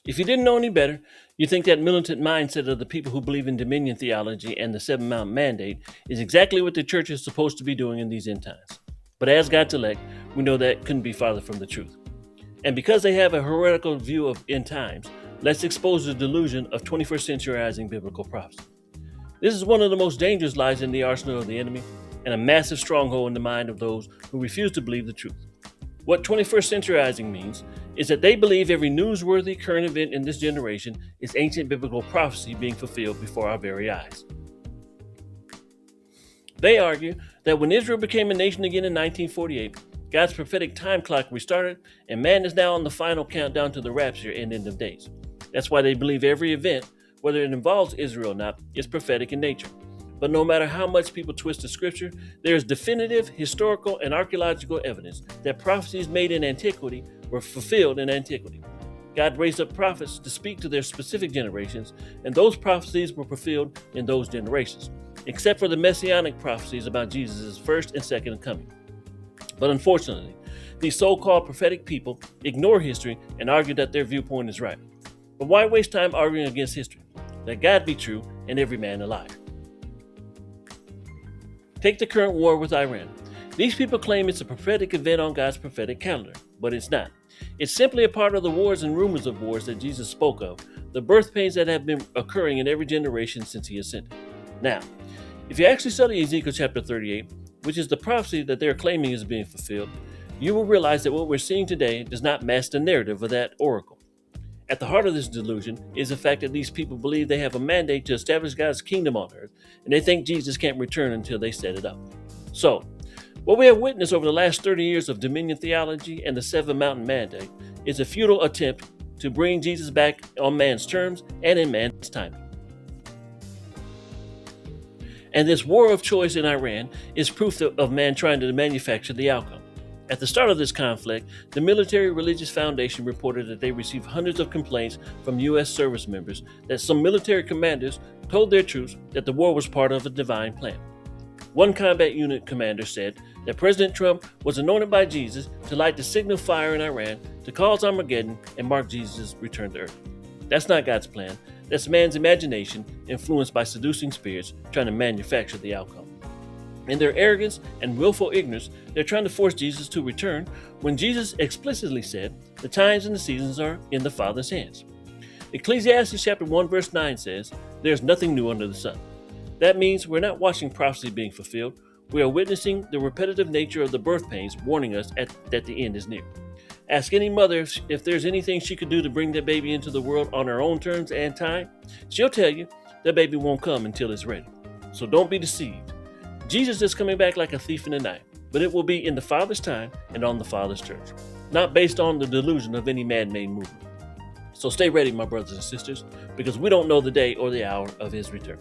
If you didn't know any better, you think that militant mindset of the people who believe in Dominion Theology and the Seven Mountain Mandate is exactly what the church is supposed to be doing in these end times. But as God's elect, we know that couldn't be farther from the truth. And because they have a heretical view of end times, let's expose the delusion of 21st centuryizing biblical prophecy. This is one of the most dangerous lies in the arsenal of the enemy and a massive stronghold in the mind of those who refuse to believe the truth. What 21st centuryizing means is that they believe every newsworthy current event in this generation is ancient biblical prophecy being fulfilled before our very eyes. They argue that when Israel became a nation again in 1948, God's prophetic time clock restarted, and man is now on the final countdown to the rapture and end of days. That's why they believe every event, whether it involves Israel or not, is prophetic in nature. But no matter how much people twist the scripture, there is definitive historical and archaeological evidence that prophecies made in antiquity were fulfilled in antiquity. God raised up prophets to speak to their specific generations, and those prophecies were fulfilled in those generations, except for the messianic prophecies about Jesus' first and second coming. But unfortunately, these so-called prophetic people ignore history and argue that their viewpoint is right. But why waste time arguing against history? Let God be true and every man a liar. Take the current war with Iran. These people claim it's a prophetic event on God's prophetic calendar, but it's not. It's simply a part of the wars and rumors of wars that Jesus spoke of, the birth pains that have been occurring in every generation since he ascended. Now, if you actually study Ezekiel chapter 38, which is the prophecy that they're claiming is being fulfilled, you will realize that what we're seeing today does not match the narrative of that oracle. At the heart of this delusion is the fact that these people believe they have a mandate to establish God's kingdom on earth, and they think Jesus can't return until they set it up. So, what we have witnessed over the last 30 years of Dominion Theology and the Seven Mountain Mandate is a futile attempt to bring Jesus back on man's terms and in man's timing. And this war of choice in Iran is proof of man trying to manufacture the outcome. At the start of this conflict, the Military Religious Foundation reported that they received hundreds of complaints from U.S. service members that some military commanders told their troops that the war was part of a divine plan. One combat unit commander said that President Trump was anointed by Jesus to light the signal fire in Iran to cause Armageddon and mark Jesus' return to earth. That's not God's plan. That's man's imagination influenced by seducing spirits trying to manufacture the outcome. In their arrogance and willful ignorance, they're trying to force Jesus to return when Jesus explicitly said the times and the seasons are in the Father's hands. Ecclesiastes chapter 1 verse 9 says, "There's nothing new under the sun." That means we're not watching prophecy being fulfilled, we are witnessing the repetitive nature of the birth pains warning us that the end is near. Ask any mother if there's anything she could do to bring that baby into the world on her own terms and time. She'll tell you that baby won't come until it's ready. So don't be deceived. Jesus is coming back like a thief in the night, but it will be in the Father's time and on the Father's terms, not based on the delusion of any man-made movement. So stay ready, my brothers and sisters, because we don't know the day or the hour of his return.